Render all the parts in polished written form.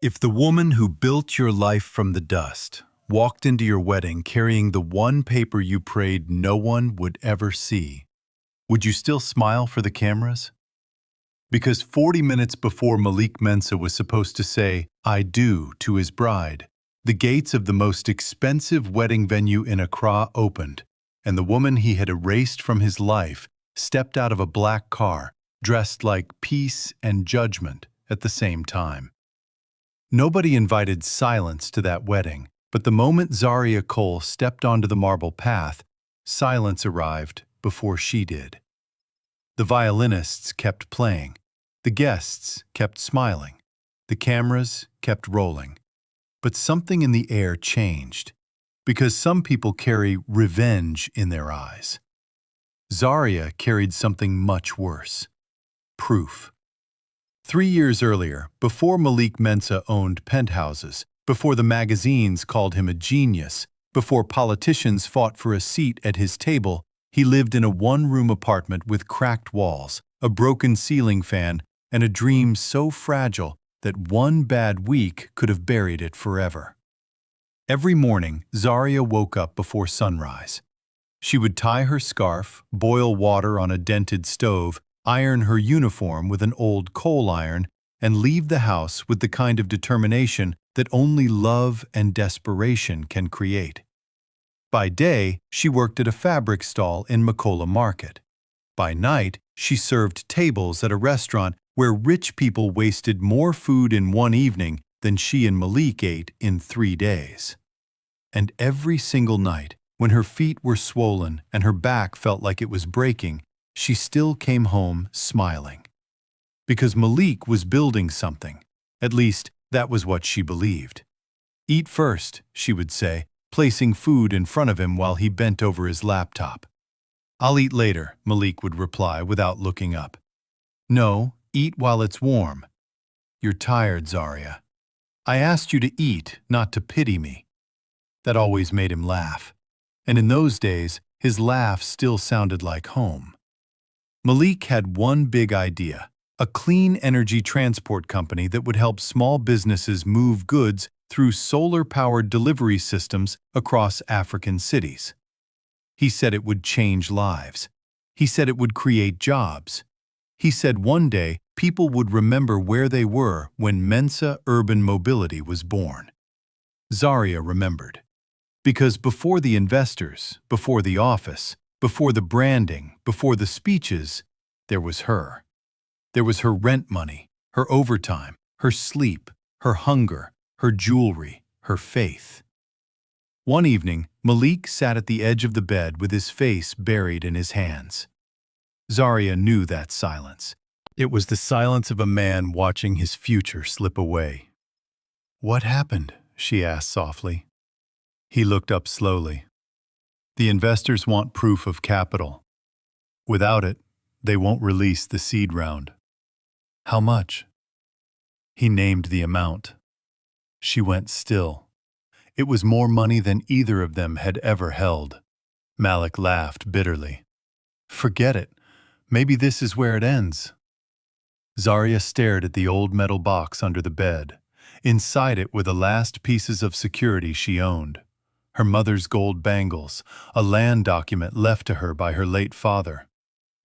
If the woman who built your life from the dust walked into your wedding carrying the one paper you prayed no one would ever see, would you still smile for the cameras? Because 40 minutes before Malik Mensah was supposed to say, "I do," to his bride, the gates of the most expensive wedding venue in Accra opened, and the woman he had erased from his life stepped out of a black car, dressed like peace and judgment at the same time. Nobody invited silence to that wedding, but the moment Zaria Cole stepped onto the marble path, silence arrived before she did. The violinists kept playing, the guests kept smiling, the cameras kept rolling. But something in the air changed, because some people carry revenge in their eyes. Zaria carried something much worse: proof. 3 years earlier, before Malik Mensah owned penthouses, before the magazines called him a genius, before politicians fought for a seat at his table, he lived in a one-room apartment with cracked walls, a broken ceiling fan, and a dream so fragile that one bad week could have buried it forever. Every morning, Zaria woke up before sunrise. She would tie her scarf, boil water on a dented stove, iron her uniform with an old coal iron, and leave the house with the kind of determination that only love and desperation can create. By day, she worked at a fabric stall in Makola Market. By night, she served tables at a restaurant where rich people wasted more food in one evening than she and Malik ate in 3 days. And every single night, when her feet were swollen and her back felt like it was breaking, she still came home smiling. Because Malik was building something. At least, that was what she believed. "Eat first," she would say, placing food in front of him while he bent over his laptop. "I'll eat later," Malik would reply without looking up. "No, eat while it's warm." "You're tired, Zaria. I asked you to eat, not to pity me." That always made him laugh. And in those days, his laugh still sounded like home. Malik had one big idea: a clean energy transport company that would help small businesses move goods through solar-powered delivery systems across African cities. He said it would change lives. He said it would create jobs. He said one day people would remember where they were when Mensah Urban Mobility was born. Zaria remembered. Because before the investors, before the office, before the branding, before the speeches, there was her. There was her rent money, her overtime, her sleep, her hunger, her jewelry, her faith. One evening, Malik sat at the edge of the bed with his face buried in his hands. Zaria knew that silence. It was the silence of a man watching his future slip away. "What happened?" she asked softly. He looked up slowly. "The investors want proof of capital. Without it, they won't release the seed round." "How much?" He named the amount. She went still. It was more money than either of them had ever held. Malik laughed bitterly. "Forget it. Maybe this is where it ends." Zaria stared at the old metal box under the bed. Inside it were the last pieces of security she owned. Her mother's gold bangles, a land document left to her by her late father,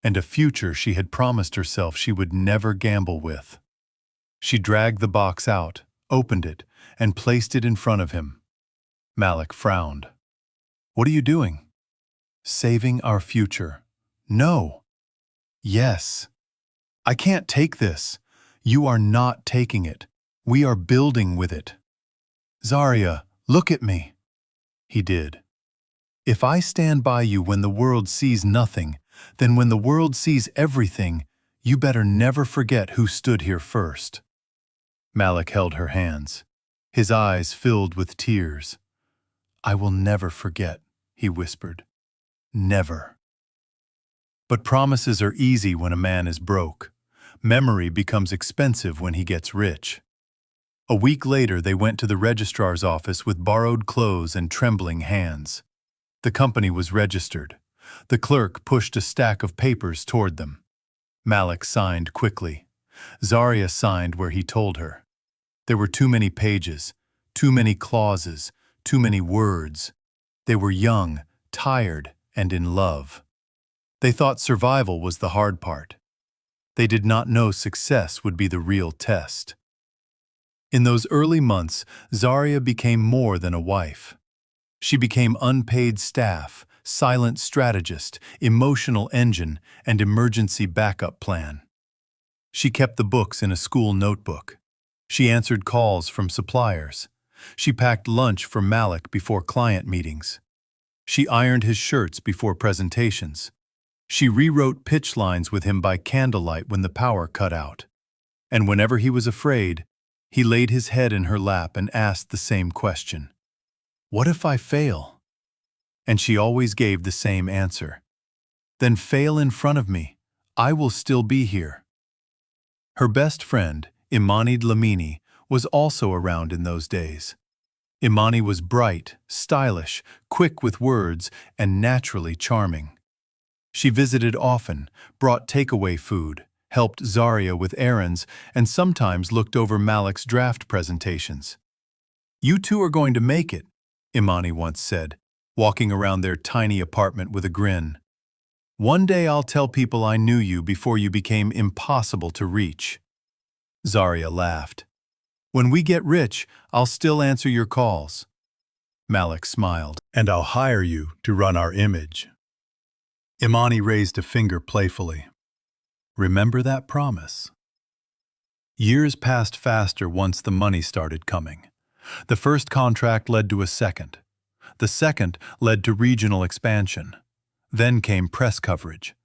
and a future she had promised herself she would never gamble with. She dragged the box out, opened it, and placed it in front of him. Malik frowned. "What are you doing?" "Saving our future." "No." "Yes." "I can't take this." "You are not taking it. We are building with it." "Zaria, look at me." He did. "If I stand by you when the world sees nothing, then when the world sees everything, you better never forget who stood here first." Malik held her hands. His eyes filled with tears. "I will never forget," he whispered. "Never." But promises are easy when a man is broke. Memory becomes expensive when he gets rich. A week later, they went to the registrar's office with borrowed clothes and trembling hands. The company was registered. The clerk pushed a stack of papers toward them. Malik signed quickly. Zaria signed where he told her. There were too many pages, too many clauses, too many words. They were young, tired, and in love. They thought survival was the hard part. They did not know success would be the real test. In those early months, Zaria became more than a wife. She became unpaid staff, silent strategist, emotional engine, and emergency backup plan. She kept the books in a school notebook. She answered calls from suppliers. She packed lunch for Malik before client meetings. She ironed his shirts before presentations. She rewrote pitch lines with him by candlelight when the power cut out. And whenever he was afraid, he laid his head in her lap and asked the same question. What if I fail? And she always gave the same answer. Then fail in front of me. I will still be here. Her best friend, Imani Dlamini, was also around in those days. Imani was bright, stylish, quick with words, and naturally charming. She visited often, brought takeaway food, helped Zaria with errands, and sometimes looked over Malik's draft presentations. "You two are going to make it," Imani once said, walking around their tiny apartment with a grin. "One day I'll tell people I knew you before you became impossible to reach." Zaria laughed. "When we get rich, I'll still answer your calls." Malik smiled. "And I'll hire you to run our image." Imani raised a finger playfully. "Remember that promise." Years passed faster once the money started coming. The first contract led to a second. The second led to regional expansion. Then came press coverage.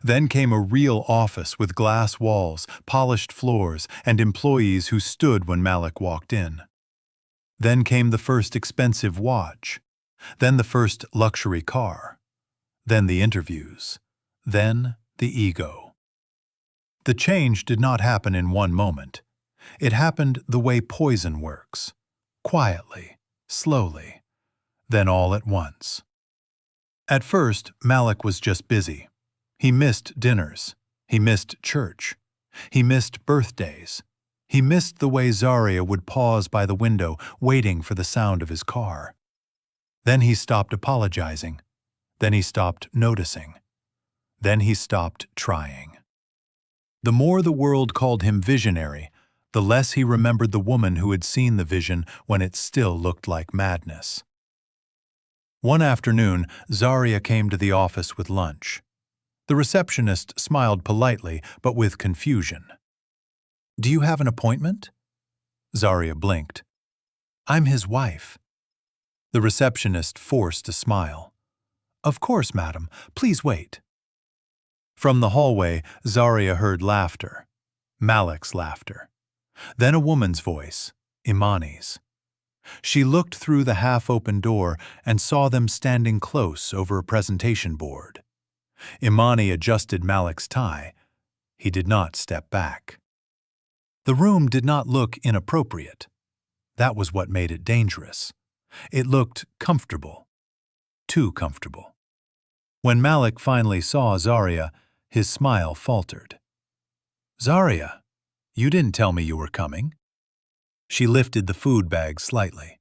Then came a real office with glass walls, polished floors, and employees who stood when Malik walked in. Then came the first expensive watch. Then the first luxury car. Then the interviews. Then the ego. The change did not happen in one moment. It happened the way poison works. Quietly, slowly, then all at once. At first, Malik was just busy. He missed dinners. He missed church. He missed birthdays. He missed the way Zaria would pause by the window, waiting for the sound of his car. Then he stopped apologizing. Then he stopped noticing. Then he stopped trying. The more the world called him visionary, the less he remembered the woman who had seen the vision when it still looked like madness. One afternoon, Zaria came to the office with lunch. The receptionist smiled politely, but with confusion. "Do you have an appointment?" Zaria blinked. "I'm his wife." The receptionist forced a smile. "Of course, madam. Please wait." From the hallway, Zaria heard laughter. Malik's laughter. Then a woman's voice, Imani's. She looked through the half-open door and saw them standing close over a presentation board. Imani adjusted Malik's tie. He did not step back. The room did not look inappropriate. That was what made it dangerous. It looked comfortable. Too comfortable. When Malik finally saw Zaria, his smile faltered. "Zaria, you didn't tell me you were coming." She lifted the food bag slightly.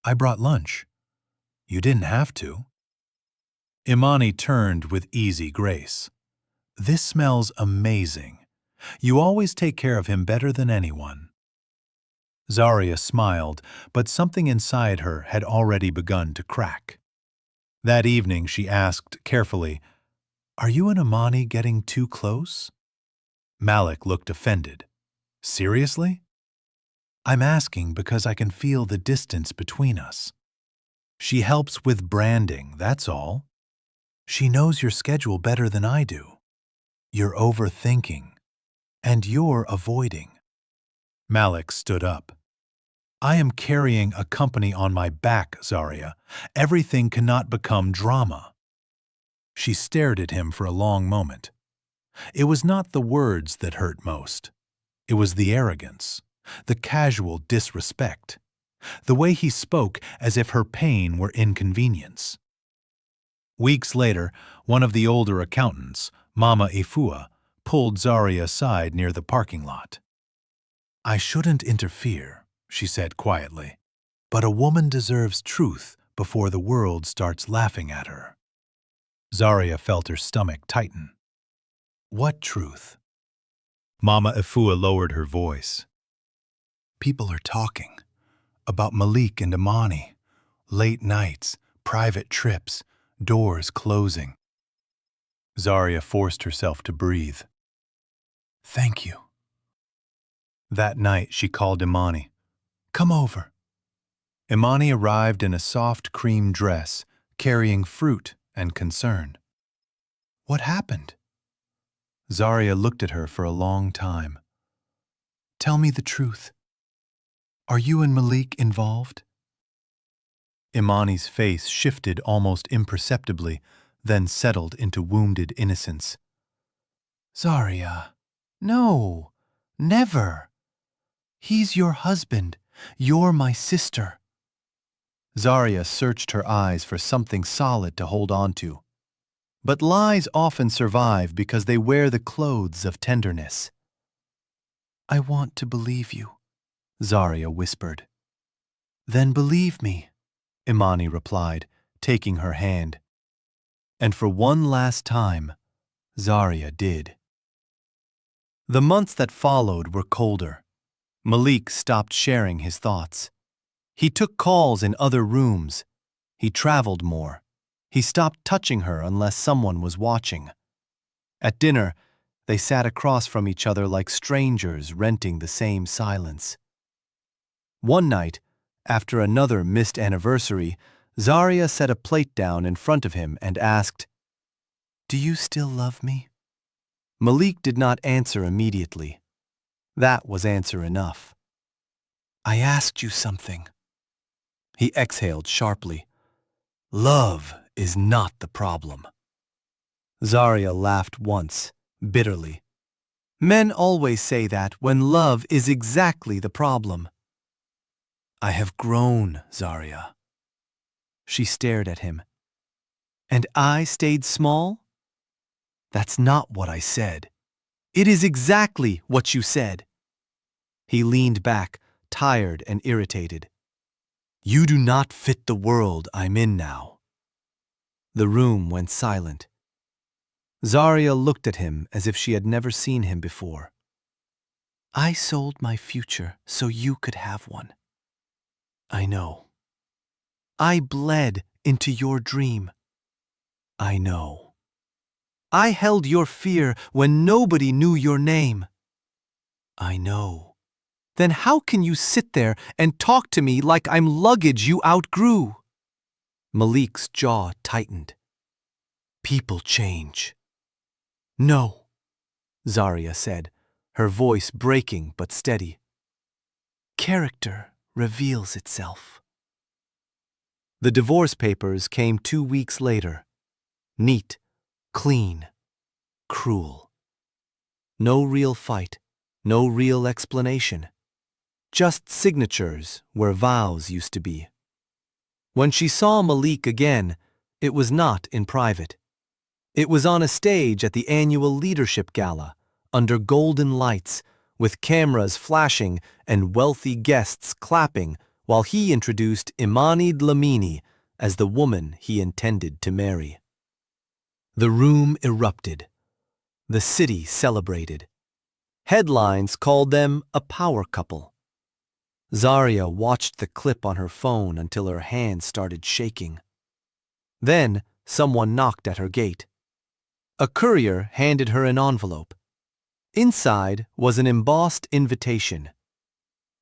"I brought lunch." "You didn't have to." Imani turned with easy grace. "This smells amazing. You always take care of him better than anyone." Zaria smiled, but something inside her had already begun to crack. That evening she asked carefully, "Are you and Imani getting too close?" Malik looked offended. "Seriously?" "I'm asking because I can feel the distance between us. She helps with branding, that's all. She knows your schedule better than I do. You're overthinking. And you're avoiding." Malik stood up. "I am carrying a company on my back, Zaria. Everything cannot become drama." She stared at him for a long moment. It was not the words that hurt most. It was the arrogance, the casual disrespect, the way he spoke as if her pain were inconvenience. Weeks later, one of the older accountants, Mama Ifua, pulled Zaria aside near the parking lot. "I shouldn't interfere," she said quietly, "but a woman deserves truth before the world starts laughing at her." Zaria felt her stomach tighten. "What truth?" Mama Efua lowered her voice. "People are talking about Malik and Imani. Late nights, private trips, doors closing." Zaria forced herself to breathe. "Thank you." That night she called Imani. "Come over." Imani arrived in a soft cream dress, carrying fruit and concern. "What happened?" Zaria looked at her for a long time. "Tell me the truth. Are you and Malik involved?" Imani's face shifted almost imperceptibly, then settled into wounded innocence. "Zaria, no, never. He's your husband. You're my sister." Zaria searched her eyes for something solid to hold on to. But lies often survive because they wear the clothes of tenderness. "I want to believe you," Zaria whispered. "Then believe me," Imani replied, taking her hand. And for one last time, Zaria did. The months that followed were colder. Malik stopped sharing his thoughts. He took calls in other rooms. He traveled more. He stopped touching her unless someone was watching. At dinner, they sat across from each other like strangers renting the same silence. One night, after another missed anniversary, Zaria set a plate down in front of him and asked, "Do you still love me?" Malik did not answer immediately. That was answer enough. "I asked you something." He exhaled sharply. "Love is not the problem." Zaria laughed once, bitterly. "Men always say that when love is exactly the problem." "I have grown, Zaria." She stared at him. "And I stayed small?" "That's not what I said." "It is exactly what you said." He leaned back, tired and irritated. "You do not fit the world I'm in now." The room went silent. Zaria looked at him as if she had never seen him before. "I sold my future so you could have one." "I know." "I bled into your dream." "I know." "I held your fear when nobody knew your name." "I know." "Then how can you sit there and talk to me like I'm luggage you outgrew?" Malik's jaw tightened. "People change." "No," Zaria said, her voice breaking but steady. "Character reveals itself." The divorce papers came 2 weeks later. Neat, clean, cruel. No real fight, no real explanation. Just signatures where vows used to be. When she saw Malik again, it was not in private. It was on a stage at the annual leadership gala, under golden lights, with cameras flashing and wealthy guests clapping while he introduced Imani Dlamini as the woman he intended to marry. The room erupted. The city celebrated. Headlines called them a power couple. Zaria watched the clip on her phone until her hand started shaking. Then someone knocked at her gate. A courier handed her an envelope. Inside was an embossed invitation.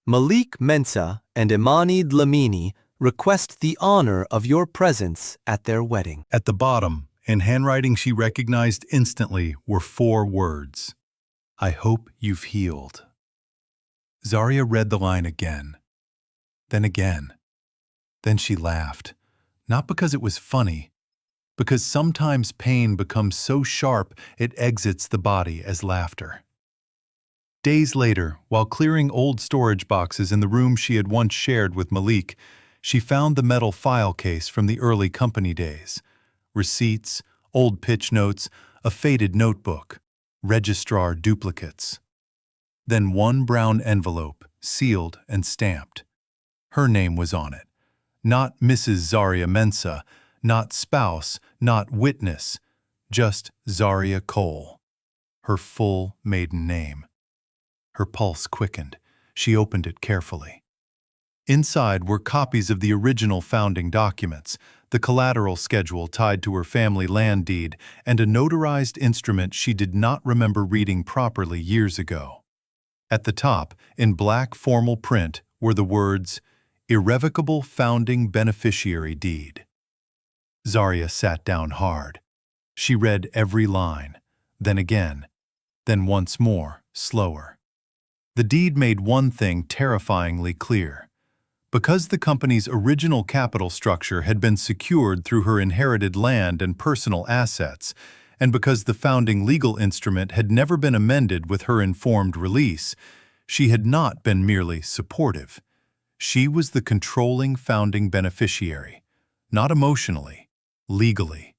"Malik Mensah and Imani Dlamini request the honor of your presence at their wedding." At the bottom, in handwriting she recognized instantly, were 4 words. "I hope you've healed." Zaria read the line again. Then again. Then she laughed. Not because it was funny, because sometimes pain becomes so sharp it exits the body as laughter. Days later, while clearing old storage boxes in the room she had once shared with Malik, she found the metal file case from the early company days. Receipts, old pitch notes, a faded notebook, registrar duplicates. Then one brown envelope, sealed and stamped. Her name was on it. Not Mrs. Zaria Mensah, not spouse, not witness, just Zaria Cole. Her full maiden name. Her pulse quickened. She opened it carefully. Inside were copies of the original founding documents, the collateral schedule tied to her family land deed, and a notarized instrument she did not remember reading properly years ago. At the top, in black formal print, were the words, Irrevocable Founding Beneficiary Deed. Zaria sat down hard. She read every line, then again, then once more, slower. The deed made one thing terrifyingly clear. Because the company's original capital structure had been secured through her inherited land and personal assets, and because the founding legal instrument had never been amended with her informed release, she had not been merely supportive. She was the controlling founding beneficiary, not emotionally, legally.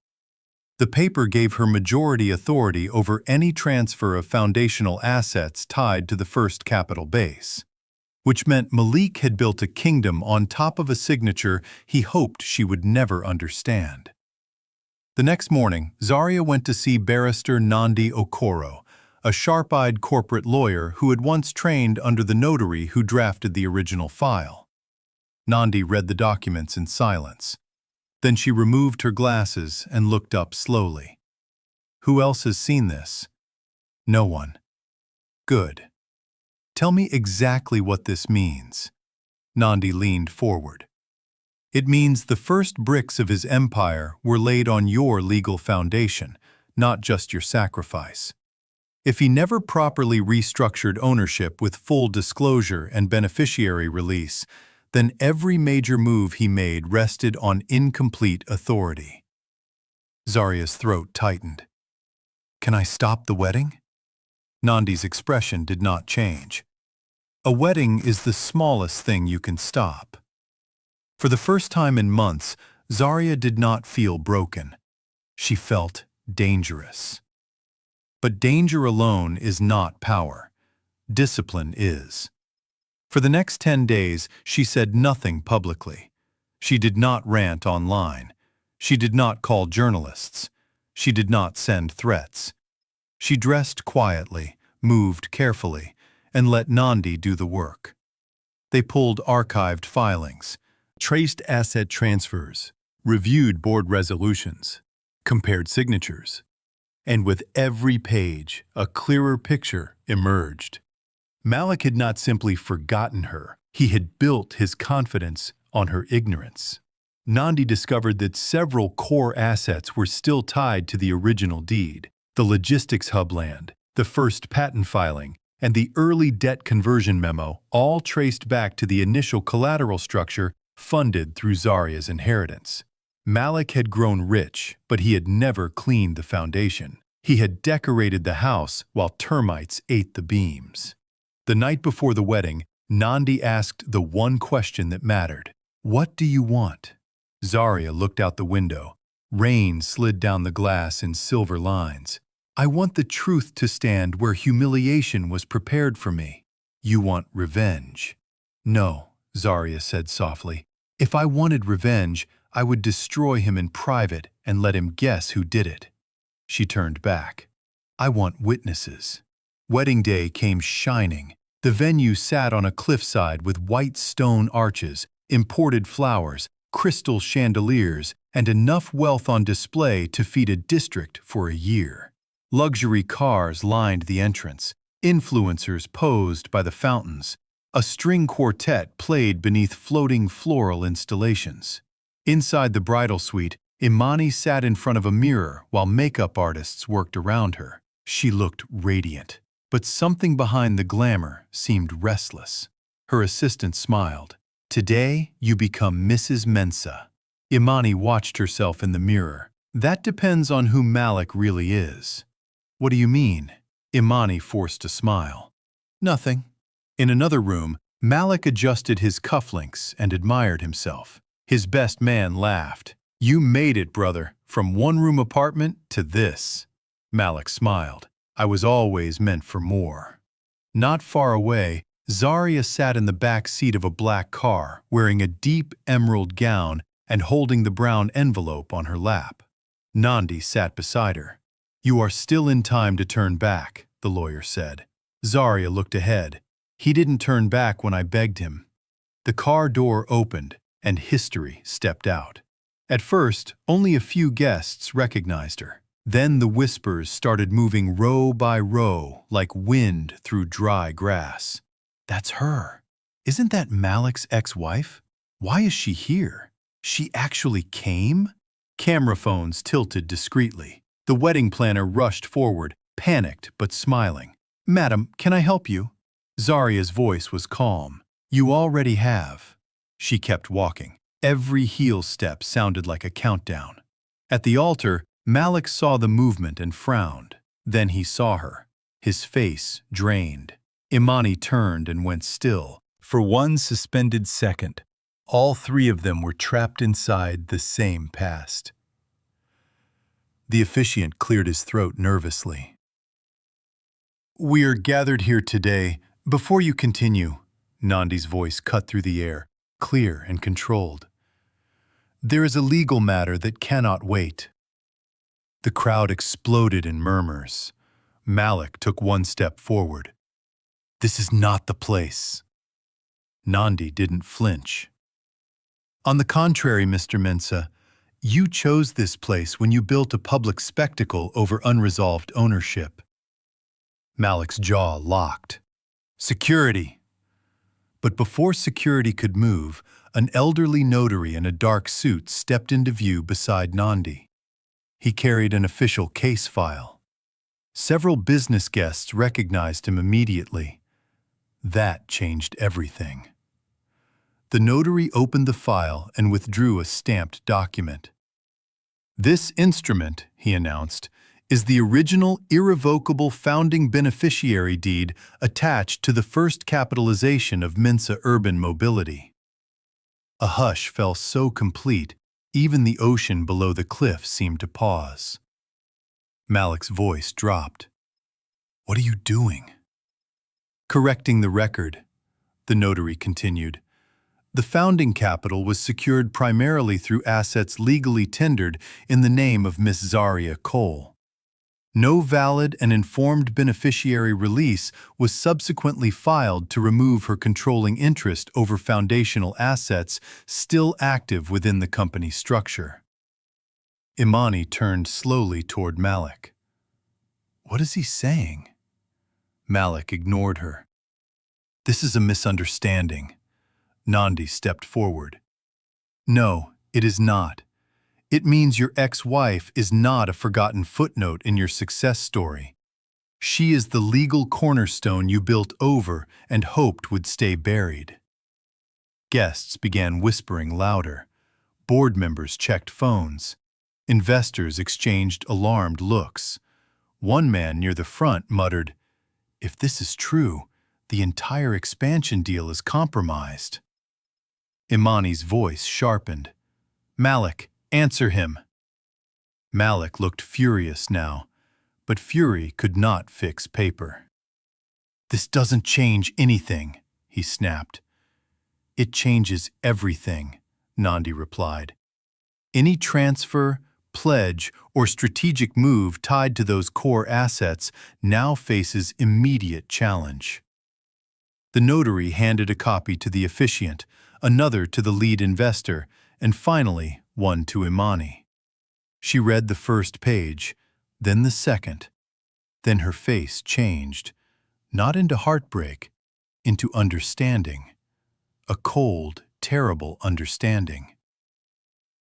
The paper gave her majority authority over any transfer of foundational assets tied to the first capital base, which meant Malik had built a kingdom on top of a signature he hoped she would never understand. The next morning, Zaria went to see barrister Nandi Okoro, a sharp-eyed corporate lawyer who had once trained under the notary who drafted the original file. Nandi read the documents in silence. Then she removed her glasses and looked up slowly. Who else has seen this? No one. Good. Tell me exactly what this means. Nandi leaned forward. It means the first bricks of his empire were laid on your legal foundation, not just your sacrifice. If he never properly restructured ownership with full disclosure and beneficiary release, then every major move he made rested on incomplete authority. Zaria's throat tightened. Can I stop the wedding? Nandi's expression did not change. A wedding is the smallest thing you can stop. For the first time in months, Zaria did not feel broken. She felt dangerous. But danger alone is not power. Discipline is. For the next 10 days, she said nothing publicly. She did not rant online. She did not call journalists. She did not send threats. She dressed quietly, moved carefully, and let Nandi do the work. They pulled archived filings, traced asset transfers, reviewed board resolutions, compared signatures. And with every page, a clearer picture emerged. Malik had not simply forgotten her, he had built his confidence on her ignorance. Nandi discovered that several core assets were still tied to the original deed: the logistics hub land, the first patent filing, and the early debt conversion memo, all traced back to the initial collateral structure funded through Zaria's inheritance. Malik had grown rich, but he had never cleaned the foundation. He had decorated the house while termites ate the beams. The night before the wedding, Nandi asked the one question that mattered. What do you want? Zaria looked out the window. Rain slid down the glass in silver lines. I want the truth to stand where humiliation was prepared for me. You want revenge. No, Zaria said softly. If I wanted revenge, I would destroy him in private and let him guess who did it. She turned back. I want witnesses. Wedding day came shining. The venue sat on a cliffside with white stone arches, imported flowers, crystal chandeliers, and enough wealth on display to feed a district for a year. Luxury cars lined the entrance. Influencers posed by the fountains. A string quartet played beneath floating floral installations. Inside the bridal suite, Imani sat in front of a mirror while makeup artists worked around her. She looked radiant, but something behind the glamour seemed restless. Her assistant smiled. Today, you become Mrs. Mensah. Imani watched herself in the mirror. That depends on who Malik really is. What do you mean? Imani forced a smile. Nothing. In another room, Malik adjusted his cufflinks and admired himself. His best man laughed. You made it, brother, from one-room apartment to this. Malik smiled. I was always meant for more. Not far away, Zaria sat in the back seat of a black car, wearing a deep emerald gown and holding the brown envelope on her lap. Nandi sat beside her. "You are still in time to turn back," the lawyer said. Zaria looked ahead. "He didn't turn back when I begged him." The car door opened, and history stepped out. At first, only a few guests recognized her. Then the whispers started moving row by row, like wind through dry grass. "That's her. Isn't that Malik's ex-wife? Why is she here? She actually came?" Camera phones tilted discreetly. The wedding planner rushed forward, panicked but smiling. "Madam, can I help you?" Zaria's voice was calm. "You already have." She kept walking. Every heel step sounded like a countdown. At the altar, Malik saw the movement and frowned. Then he saw her. His face drained. Imani turned and went still. For one suspended second, all three of them were trapped inside the same past. The officiant cleared his throat nervously. "We are gathered here today. Before you continue," Nandi's voice cut through the air, clear and controlled. "There is a legal matter that cannot wait." The crowd exploded in murmurs. Malik took one step forward. "This is not the place." Nandi didn't flinch. "On the contrary, Mr. Mensah, you chose this place when you built a public spectacle over unresolved ownership." Malik's jaw locked. "Security!" But before security could move, an elderly notary in a dark suit stepped into view beside Nandi. He carried an official case file. Several business guests recognized him immediately. That changed everything. The notary opened the file and withdrew a stamped document. "This instrument," he announced, "is the original Irrevocable Founding Beneficiary Deed attached to the first capitalization of Mensah Urban Mobility." A hush fell so complete, even the ocean below the cliff seemed to pause. Malik's voice dropped. "What are you doing?" "Correcting the record," the notary continued. "The founding capital was secured primarily through assets legally tendered in the name of Miss Zaria Cole. No valid and informed beneficiary release was subsequently filed to remove her controlling interest over foundational assets still active within the company structure." Imani turned slowly toward Malik. "What is he saying?" Malik ignored her. "This is a misunderstanding." Nandi stepped forward. "No, it is not. It means your ex-wife is not a forgotten footnote in your success story. She is the legal cornerstone you built over and hoped would stay buried." Guests began whispering louder. Board members checked phones. Investors exchanged alarmed looks. One man near the front muttered, "If this is true, the entire expansion deal is compromised." Imani's voice sharpened. "Malik, answer him." Malik looked furious now, but fury could not fix paper. "This doesn't change anything," he snapped. "It changes everything," Nandi replied. "Any transfer, pledge, or strategic move tied to those core assets now faces immediate challenge." The notary handed a copy to the officiant, another to the lead investor, and finally one to Imani. She read the first page, then the second. Then her face changed, not into heartbreak, into understanding. A cold, terrible understanding.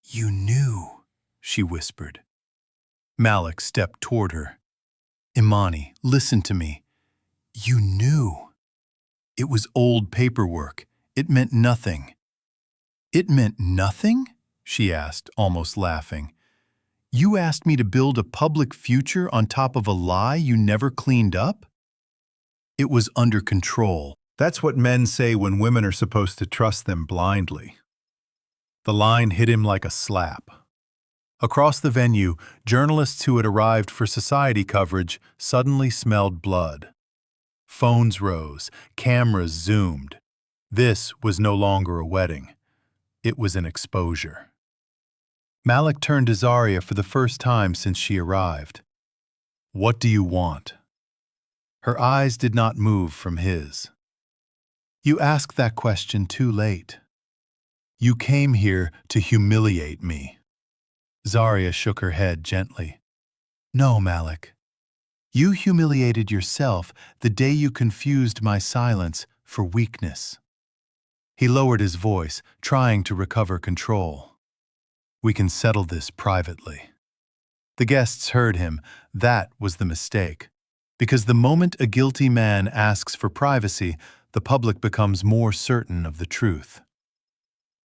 "You knew," she whispered. Malik stepped toward her. "Imani, listen to me. You knew." "It was old paperwork. It meant nothing." "It meant nothing?" she asked, almost laughing. "You asked me to build a public future on top of a lie you never cleaned up?" "It was under control." That's what men say when women are supposed to trust them blindly. The line hit him like a slap. Across the venue, journalists who had arrived for society coverage suddenly smelled blood. Phones rose, cameras zoomed. This was no longer a wedding. It was an exposure. Malik turned to Zaria for the first time since she arrived. "What do you want?" Her eyes did not move from his. "You asked that question too late. You came here to humiliate me." Zaria shook her head gently. "No, Malik. You humiliated yourself the day you confused my silence for weakness." He lowered his voice, trying to recover control. "We can settle this privately." The guests heard him. That was the mistake. Because the moment a guilty man asks for privacy, the public becomes more certain of the truth.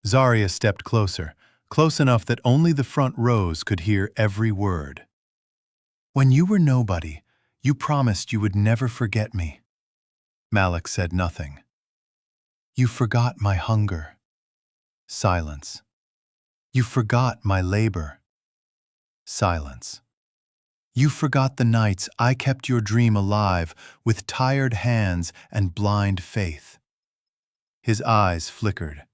Zaria stepped closer, close enough that only the front rows could hear every word. "When you were nobody, you promised you would never forget me." Malik said nothing. "You forgot my hunger." Silence. "You forgot my labor." Silence. "You forgot the nights I kept your dream alive with tired hands and blind faith." His eyes flickered.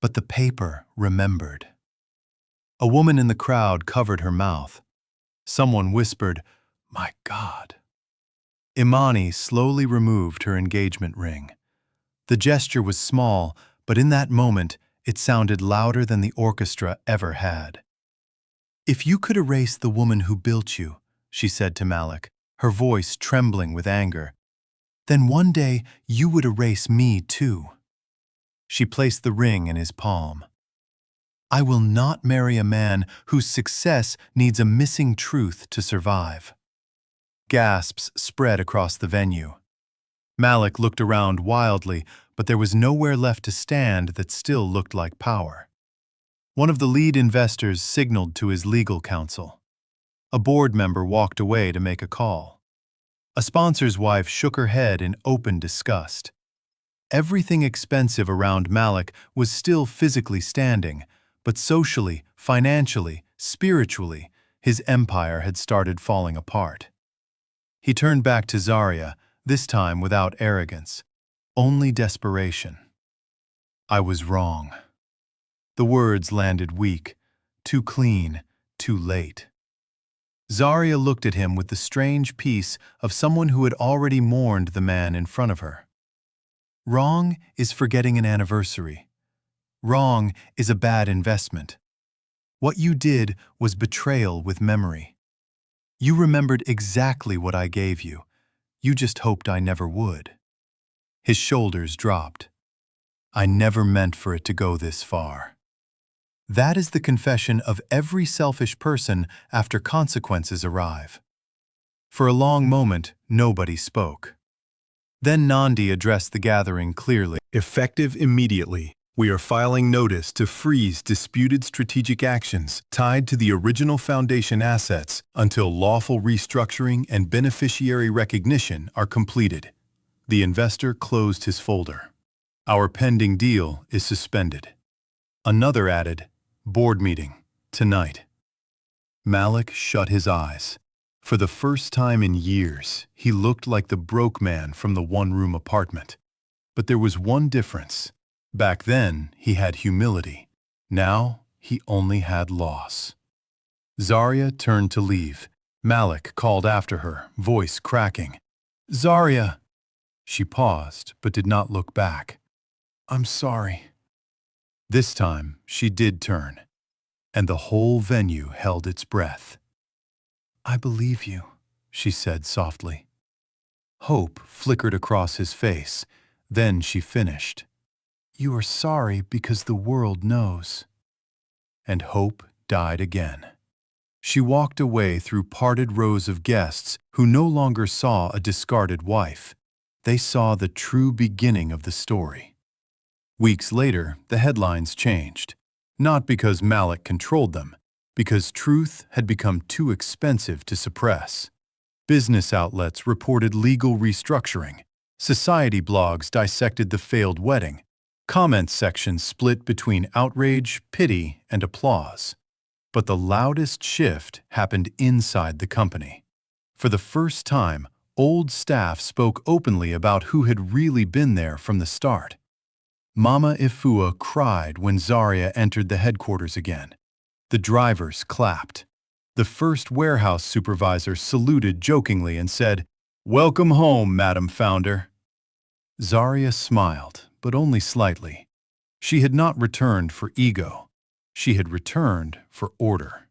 But the paper remembered. A woman in the crowd covered her mouth. Someone whispered, "My God." Imani slowly removed her engagement ring. The gesture was small, but in that moment, it sounded louder than the orchestra ever had. "If you could erase the woman who built you," she said to Malik, her voice trembling with anger, "then one day you would erase me too." She placed the ring in his palm. "I will not marry a man whose success needs a missing truth to survive." Gasps spread across the venue. Malik looked around wildly, but there was nowhere left to stand that still looked like power. One of the lead investors signaled to his legal counsel. A board member walked away to make a call. A sponsor's wife shook her head in open disgust. Everything expensive around Malik was still physically standing, but socially, financially, spiritually, his empire had started falling apart. He turned back to Zaria, this time without arrogance, only desperation. "I was wrong." The words landed weak, too clean, too late. Zaria looked at him with the strange peace of someone who had already mourned the man in front of her. Wrong is forgetting an anniversary. Wrong is a bad investment. What you did was betrayal with memory. You remembered exactly what I gave you. You just hoped I never would. His shoulders dropped. "I never meant for it to go this far." That is the confession of every selfish person after consequences arrive. For a long moment, nobody spoke. Then Nandi addressed the gathering clearly. "Effective immediately, we are filing notice to freeze disputed strategic actions tied to the original foundation assets until lawful restructuring and beneficiary recognition are completed." The investor closed his folder. "Our pending deal is suspended." Another added, "Board meeting, tonight." Malik shut his eyes. For the first time in years, he looked like the broke man from the one-room apartment. But there was one difference. Back then, he had humility. Now, he only had loss. Zaria turned to leave. Malik called after her, voice cracking. "Zaria!" She paused, but did not look back. "I'm sorry." This time, she did turn, and the whole venue held its breath. "I believe you," she said softly. Hope flickered across his face. Then she finished. "You are sorry because the world knows." And hope died again. She walked away through parted rows of guests who no longer saw a discarded wife. They saw the true beginning of the story. Weeks later, the headlines changed. Not because Malik controlled them, because truth had become too expensive to suppress. Business outlets reported legal restructuring. Society blogs dissected the failed wedding. Comment sections split between outrage, pity, and applause. But the loudest shift happened inside the company. For the first time, Old staff spoke openly about who had really been there from the start. Mama Ifua cried when Zaria entered the headquarters again. The drivers clapped. The first warehouse supervisor saluted jokingly and said, "Welcome home, Madam Founder." Zaria smiled, but only slightly. She had not returned for ego. She had returned for order.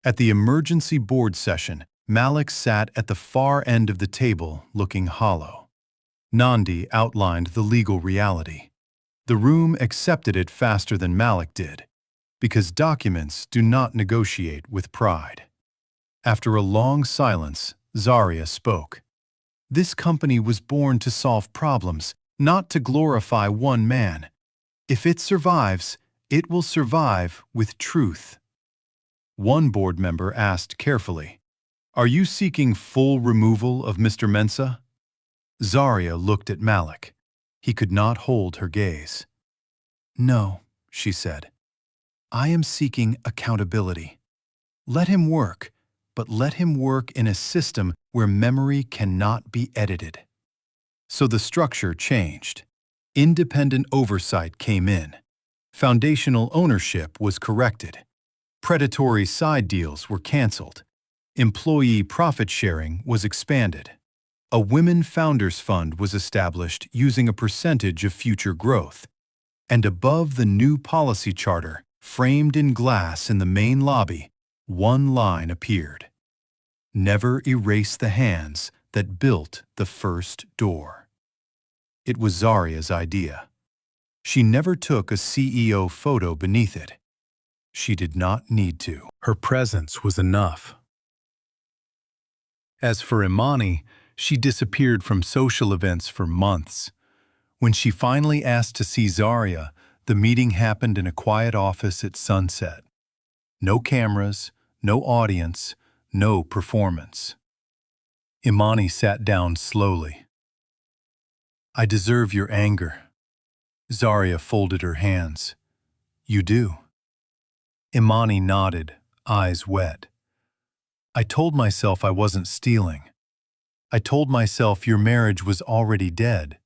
At the emergency board session, Malik sat at the far end of the table, looking hollow. Nandi outlined the legal reality. The room accepted it faster than Malik did, because documents do not negotiate with pride. After a long silence, Zaria spoke. This company was born to solve problems, not to glorify one man. If it survives, it will survive with truth. One board member asked carefully, "Are you seeking full removal of Mr. Mensah?" Zaria looked at Malik. He could not hold her gaze. "No," she said. "I am seeking accountability. Let him work, but let him work in a system where memory cannot be edited." So the structure changed. Independent oversight came in. Foundational ownership was corrected. Predatory side deals were canceled. Employee profit sharing was expanded. A Women Founders Fund was established using a percentage of future growth. And above the new policy charter, framed in glass in the main lobby, one line appeared. "Never erase the hands that built the first door." It was Zaria's idea. She never took a CEO photo beneath it. She did not need to. Her presence was enough. As for Imani, she disappeared from social events for months. When she finally asked to see Zaria, the meeting happened in a quiet office at sunset. No cameras, no audience, no performance. Imani sat down slowly. "I deserve your anger." Zaria folded her hands. "You do." Imani nodded, eyes wet. "I told myself I wasn't stealing. I told myself your marriage was already dead.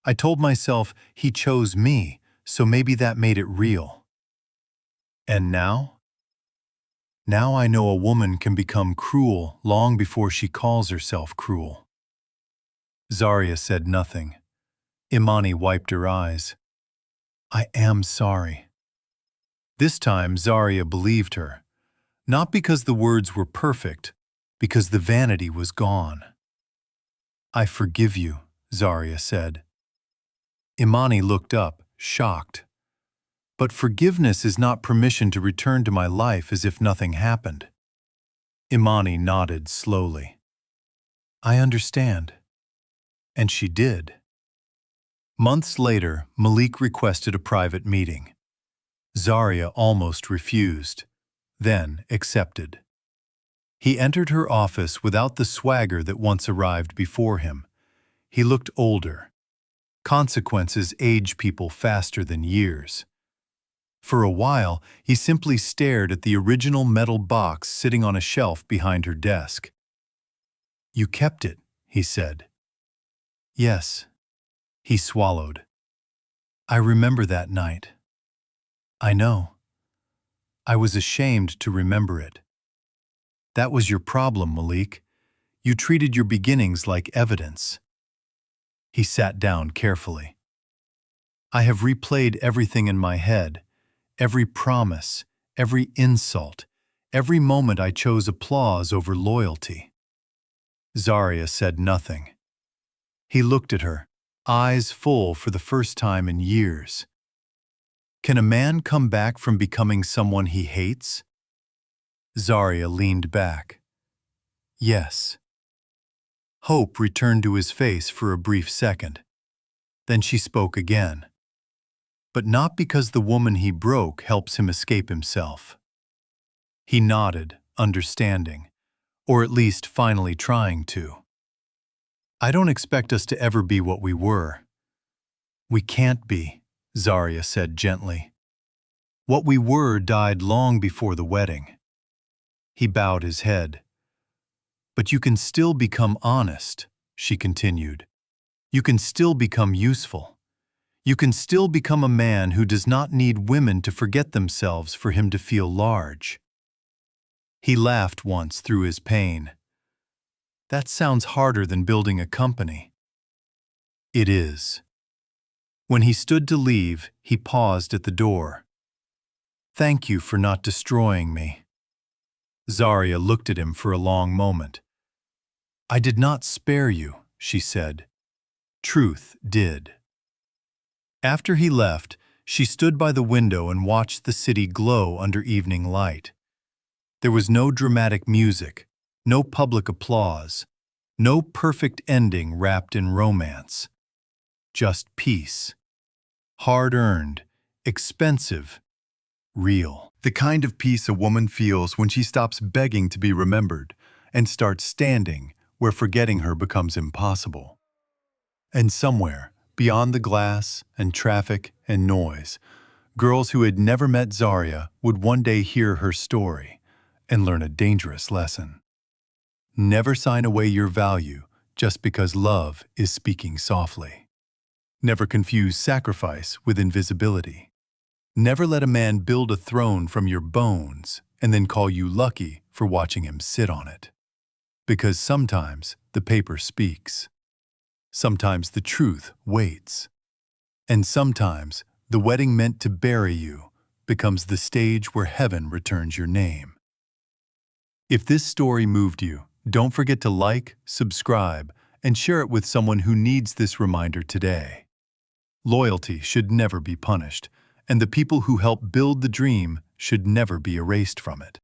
I told myself he chose me, so maybe that made it real. And now? Now I know a woman can become cruel long before she calls herself cruel." Zaria said nothing. Imani wiped her eyes. "I am sorry." This time Zaria believed her, not because the words were perfect, because the vanity was gone. "I forgive you," Zaria said. Imani looked up, shocked. "But forgiveness is not permission to return to my life as if nothing happened." Imani nodded slowly. "I understand." And she did. Months later, Malik requested a private meeting. Zaria almost refused, then accepted. He entered her office without the swagger that once arrived before him. He looked older. Consequences age people faster than years. For a while, he simply stared at the original metal box sitting on a shelf behind her desk. "You kept it," he said. "Yes." He swallowed. "I remember that night." "I know. I was ashamed to remember it." "That was your problem, Malik. You treated your beginnings like evidence." He sat down carefully. "I have replayed everything in my head, every promise, every insult, every moment I chose applause over loyalty." Zaria said nothing. He looked at her, eyes full for the first time in years. "Can a man come back from becoming someone he hates?" Zaria leaned back. "Yes." Hope returned to his face for a brief second. Then she spoke again. "But not because the woman he broke helps him escape himself." He nodded, understanding, or at least finally trying to. "I don't expect us to ever be what we were." "We can't be," Zaria said gently. "What we were died long before the wedding." He bowed his head. But you can still become honest, she continued. You can still become useful. You can still become a man who does not need women to forget themselves for him to feel large. He laughed once through his pain. That sounds harder than building a company. It is. When he stood to leave, he paused at the door. Thank you for not destroying me. Zaria looked at him for a long moment. I did not spare you, she said. Truth did. After he left, she stood by the window and watched the city glow under evening light. There was no dramatic music, no public applause, no perfect ending wrapped in romance. Just peace. Hard-earned, expensive, real. The kind of peace a woman feels when she stops begging to be remembered and starts standing where forgetting her becomes impossible. And somewhere, beyond the glass and traffic and noise, girls who had never met Zaria would one day hear her story and learn a dangerous lesson. Never sign away your value just because love is speaking softly. Never confuse sacrifice with invisibility. Never let a man build a throne from your bones and then call you lucky for watching him sit on it. Because sometimes the paper speaks. Sometimes the truth waits. And sometimes the wedding meant to bury you becomes the stage where heaven returns your name. If this story moved you, don't forget to like, subscribe, and share it with someone who needs this reminder today. Loyalty should never be punished, and the people who help build the dream should never be erased from it.